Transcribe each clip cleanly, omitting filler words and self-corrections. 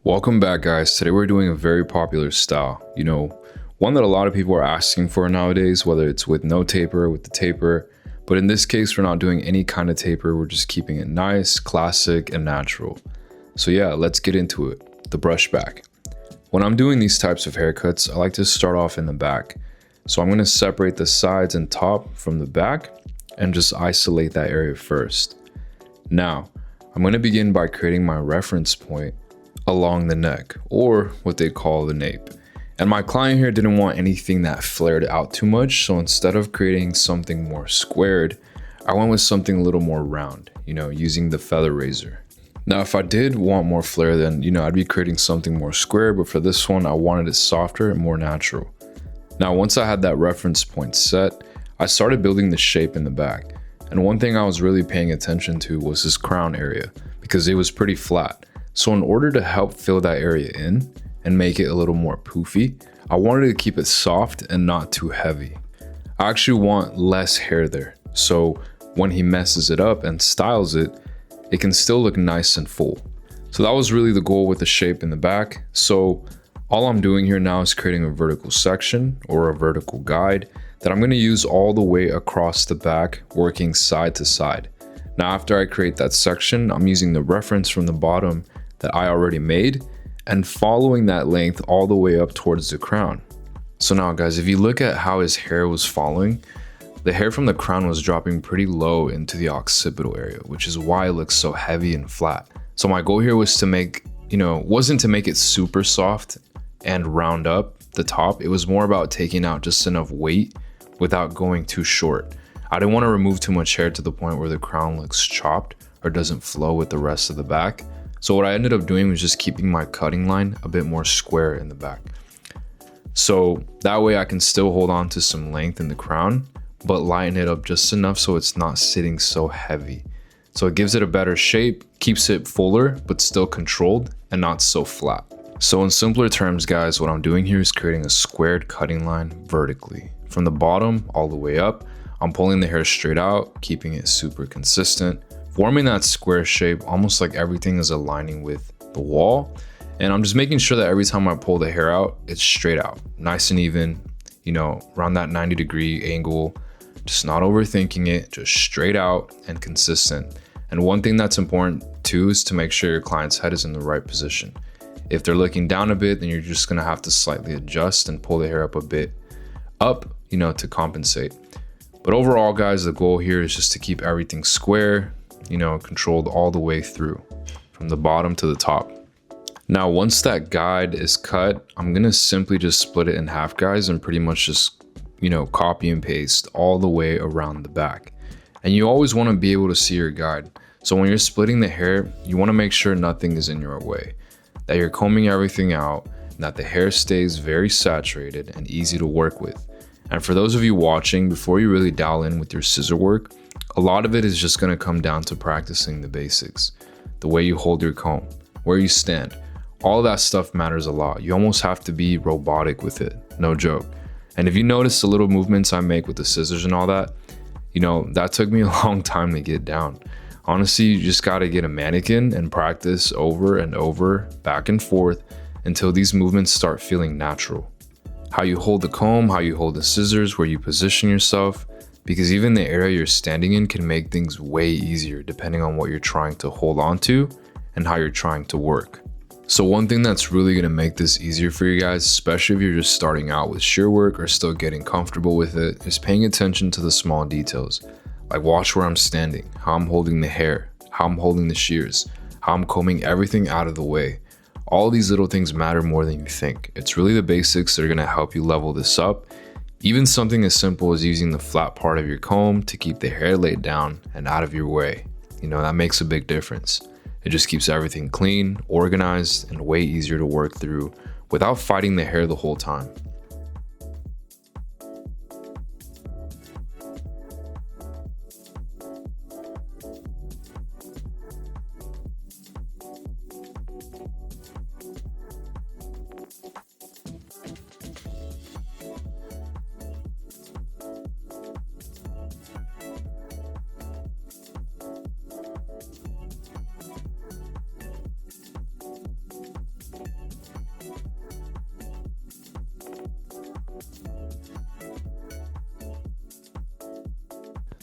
Welcome back, guys. Today we're doing a very popular style. One that a lot of people are asking for nowadays, whether it's with no taper, with the taper. But in this case, we're not doing any kind of taper. We're just keeping it nice, classic, and natural. So yeah, let's get into it. The brush back. When I'm doing these types of haircuts, I like to start off in the back. So I'm going to separate the sides and top from the back and just isolate that area first. Now, I'm going to begin by creating my reference point along the neck, or what they call the nape. And my client here didn't want anything that flared out too much, so instead of creating something more squared, I went with something a little more round, using the feather razor. Now, if I did want more flare, then, I'd be creating something more square, but for this one, I wanted it softer and more natural. Now, once I had that reference point set, I started building the shape in the back. And one thing I was really paying attention to was this crown area, because it was pretty flat. So in order to help fill that area in and make it a little more poofy, I wanted to keep it soft and not too heavy. I actually want less hair there, so when he messes it up and styles it, it can still look nice and full. So that was really the goal with the shape in the back. So all I'm doing here now is creating a vertical section or a vertical guide that I'm going to use all the way across the back, working side to side. Now, after I create that section, I'm using the reference from the bottom that I already made and following that length all the way up towards the crown. So now, guys, if you look at how his hair was falling, the hair from the crown was dropping pretty low into the occipital area, which is why it looks so heavy and flat. So my goal here was to wasn't to make it super soft and round up the top. It was more about taking out just enough weight without going too short. I didn't want to remove too much hair to the point where the crown looks chopped or doesn't flow with the rest of the back. So what I ended up doing was just keeping my cutting line a bit more square in the back. So that way I can still hold on to some length in the crown, but lighten it up just enough so it's not sitting so heavy. So it gives it a better shape, keeps it fuller, but still controlled and not so flat. So in simpler terms, guys, what I'm doing here is creating a squared cutting line vertically. From the bottom all the way up, I'm pulling the hair straight out, keeping it super consistent, forming that square shape, almost like everything is aligning with the wall. And I'm just making sure that every time I pull the hair out, it's straight out, nice and even, around that 90-degree angle, just not overthinking it, just straight out and consistent. And one thing that's important too is to make sure your client's head is in the right position. If they're looking down a bit, then you're just gonna have to slightly adjust and pull the hair up a bit up, to compensate. But overall, guys, the goal here is just to keep everything square, controlled all the way through from the bottom to the top. Now, once that guide is cut, I'm going to simply just split it in half, guys, and pretty much just, copy and paste all the way around the back. And you always want to be able to see your guide. So when you're splitting the hair, you want to make sure nothing is in your way, that you're combing everything out, and that the hair stays very saturated and easy to work with. And for those of you watching, before you really dial in with your scissor work, a lot of it is just going to come down to practicing the basics. The way you hold your comb, where you stand, all that stuff matters a lot. You almost have to be robotic with it, no joke. And if you notice the little movements I make with the scissors and all that, that took me a long time to get down. Honestly, you just got to get a mannequin and practice over and over, back and forth, until these movements start feeling natural. How you hold the comb, how you hold the scissors, where you position yourself, because even the area you're standing in can make things way easier depending on what you're trying to hold on to and how you're trying to work. So one thing that's really going to make this easier for you guys, especially if you're just starting out with shear work or still getting comfortable with it, is paying attention to the small details. Like watch where I'm standing, how I'm holding the hair, how I'm holding the shears, how I'm combing everything out of the way. All these little things matter more than you think. It's really the basics that are going to help you level this up. Even something as simple as using the flat part of your comb to keep the hair laid down and out of your way. That makes a big difference. It just keeps everything clean, organized, and way easier to work through without fighting the hair the whole time.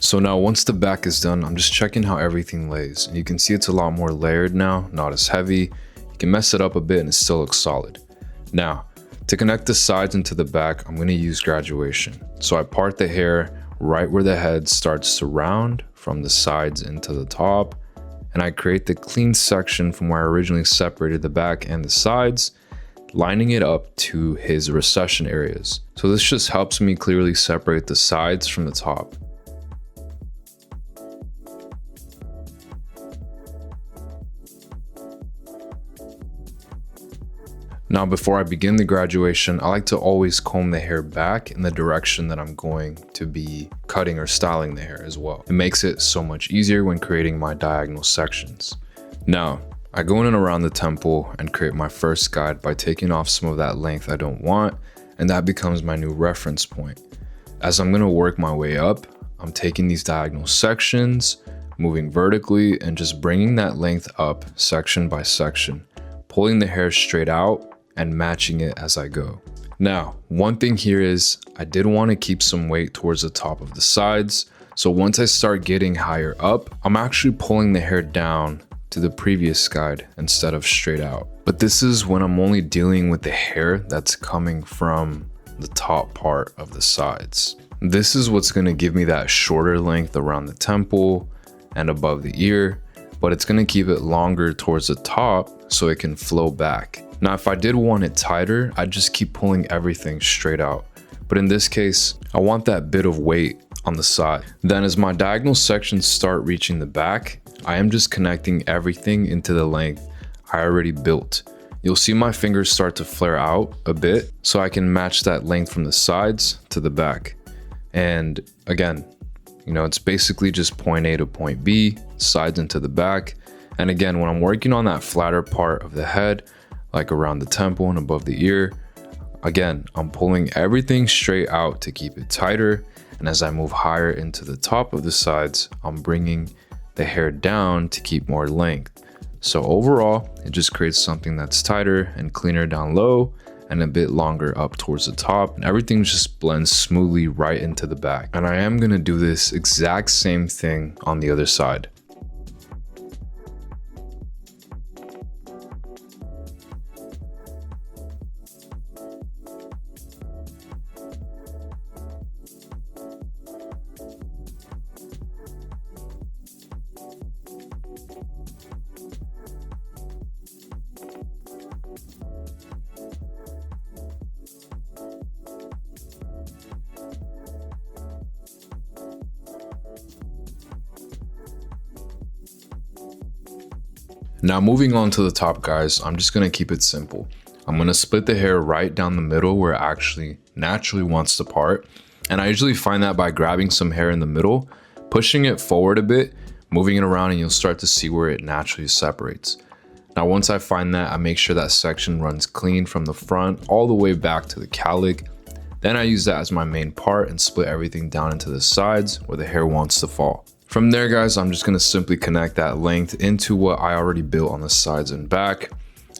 So now once the back is done, I'm just checking how everything lays. And you can see it's a lot more layered now, not as heavy. You can mess it up a bit and it still looks solid. Now, to connect the sides into the back, I'm gonna use graduation. So I part the hair right where the head starts to round from the sides into the top. And I create the clean section from where I originally separated the back and the sides, lining it up to his recession areas. So this just helps me clearly separate the sides from the top. Now, before I begin the graduation, I like to always comb the hair back in the direction that I'm going to be cutting or styling the hair as well. It makes it so much easier when creating my diagonal sections. Now, I go in and around the temple and create my first guide by taking off some of that length I don't want, and that becomes my new reference point. As I'm gonna work my way up, I'm taking these diagonal sections, moving vertically, and just bringing that length up section by section, pulling the hair straight out and matching it as I go. Now, one thing here is I did want to keep some weight towards the top of the sides. So once I start getting higher up, I'm actually pulling the hair down to the previous guide instead of straight out. But this is when I'm only dealing with the hair that's coming from the top part of the sides. This is what's going to give me that shorter length around the temple and above the ear, but it's going to keep it longer towards the top so it can flow back. Now, if I did want it tighter, I'd just keep pulling everything straight out. But in this case, I want that bit of weight on the side. Then as my diagonal sections start reaching the back, I am just connecting everything into the length I already built. You'll see my fingers start to flare out a bit so I can match that length from the sides to the back. And again, it's basically just point A to point B, sides into the back. And again, when I'm working on that flatter part of the head, like around the temple and above the ear, again, I'm pulling everything straight out to keep it tighter. And as I move higher into the top of the sides, I'm bringing the hair down to keep more length. So overall, it just creates something that's tighter and cleaner down low and a bit longer up towards the top, and everything just blends smoothly right into the back. And I am gonna do this exact same thing on the other side. Now moving on to the top, guys, I'm just gonna keep it simple. I'm gonna split the hair right down the middle where it actually naturally wants to part. And I usually find that by grabbing some hair in the middle, pushing it forward a bit, moving it around, and you'll start to see where it naturally separates. Now, once I find that, I make sure that section runs clean from the front all the way back to the cowlick. Then I use that as my main part and split everything down into the sides where the hair wants to fall. From there, guys, I'm just gonna simply connect that length into what I already built on the sides and back.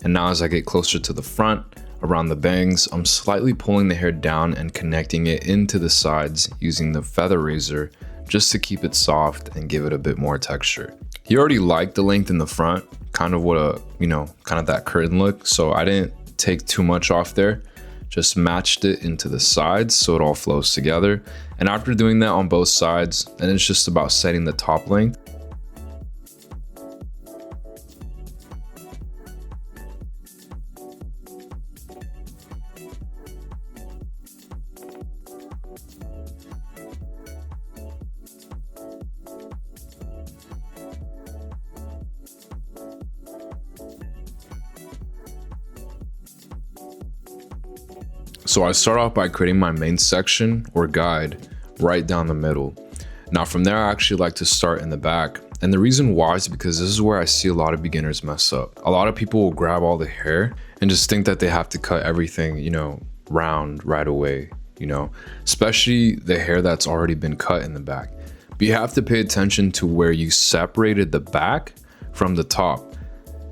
And now as I get closer to the front, around the bangs, I'm slightly pulling the hair down and connecting it into the sides using the feather razor just to keep it soft and give it a bit more texture. He already liked the length in the front, kind of what kind of that curtain look. So I didn't take too much off there. Just matched it into the sides so it all flows together. And after doing that on both sides, then it's just about setting the top length. So I start off by creating my main section or guide right down the middle. Now from there, I actually like to start in the back. And the reason why is because this is where I see a lot of beginners mess up. A lot of people will grab all the hair and just think that they have to cut everything, round right away, especially the hair that's already been cut in the back. But you have to pay attention to where you separated the back from the top.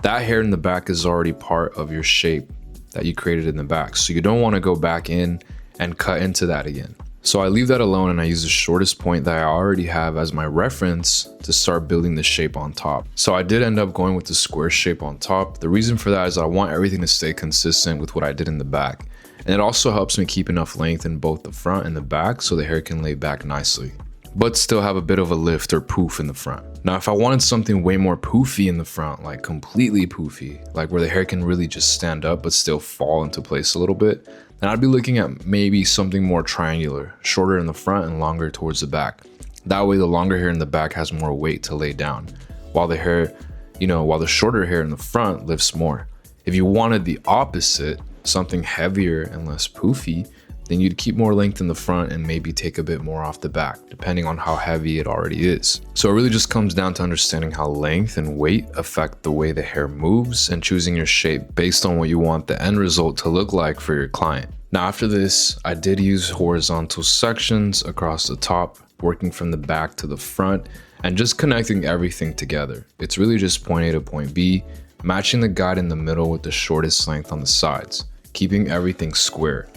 That hair in the back is already part of your shape that you created in the back. So you don't want to go back in and cut into that again. So I leave that alone and I use the shortest point that I already have as my reference to start building the shape on top. So I did end up going with the square shape on top. The reason for that is I want everything to stay consistent with what I did in the back. And it also helps me keep enough length in both the front and the back so the hair can lay back nicely, but still have a bit of a lift or poof in the front. Now, if I wanted something way more poofy in the front, like completely poofy, like where the hair can really just stand up but still fall into place a little bit, then I'd be looking at maybe something more triangular, shorter in the front and longer towards the back. That way the longer hair in the back has more weight to lay down, while the hair, while the shorter hair in the front lifts more. If you wanted the opposite, something heavier and less poofy, then you'd keep more length in the front and maybe take a bit more off the back, depending on how heavy it already is. So it really just comes down to understanding how length and weight affect the way the hair moves and choosing your shape based on what you want the end result to look like for your client. Now after this, I did use horizontal sections across the top, working from the back to the front and just connecting everything together. It's really just point A to point B, matching the guide in the middle with the shortest length on the sides, keeping everything square.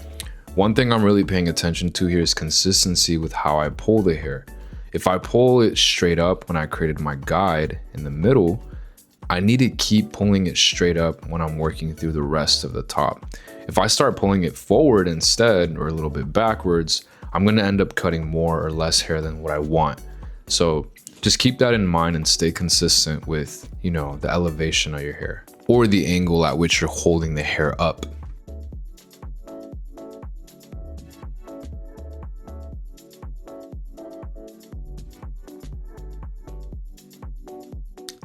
One thing I'm really paying attention to here is consistency with how I pull the hair. If I pull it straight up when I created my guide in the middle, I need to keep pulling it straight up when I'm working through the rest of the top. If I start pulling it forward instead, or a little bit backwards, I'm gonna end up cutting more or less hair than what I want. So just keep that in mind and stay consistent with, the elevation of your hair or the angle at which you're holding the hair up.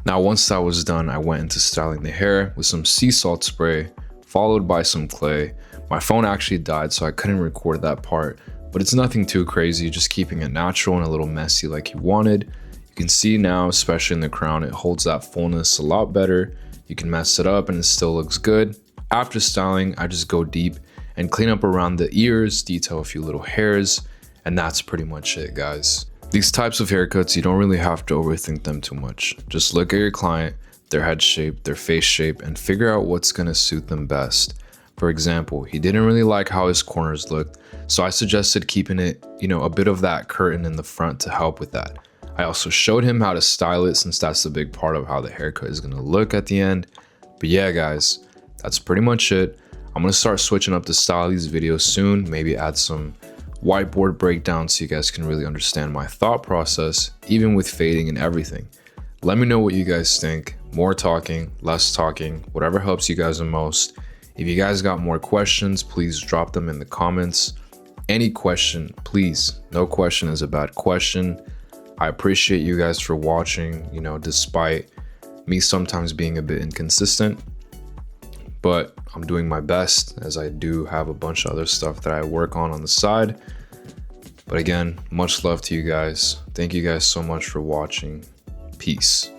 Now, once that was done, I went into styling the hair with some sea salt spray, followed by some clay. My phone actually died, so I couldn't record that part, but it's nothing too crazy, just keeping it natural and a little messy like you wanted. You can see now, especially in the crown, it holds that fullness a lot better. You can mess it up and it still looks good. After styling, I just go deep and clean up around the ears, detail a few little hairs, and that's pretty much it, guys. These types of haircuts, you don't really have to overthink them too much. Just look at your client, their head shape, their face shape, and figure out what's gonna suit them best. For example, he didn't really like how his corners looked, so I suggested keeping it, a bit of that curtain in the front to help with that. I also showed him how to style it since that's the big part of how the haircut is gonna look at the end. But yeah, guys, that's pretty much it. I'm gonna start switching up the style of these videos soon, maybe add some whiteboard breakdown so you guys can really understand my thought process, even with fading and everything. Let me know what you guys think. More talking, less talking, whatever helps you guys the most. If you guys got more questions, please drop them in the comments. Any question, please. No question is a bad question. I appreciate you guys for watching, despite me sometimes being a bit inconsistent, but I'm doing my best, as I do have a bunch of other stuff that I work on the side. But again, much love to you guys. Thank you guys so much for watching. Peace.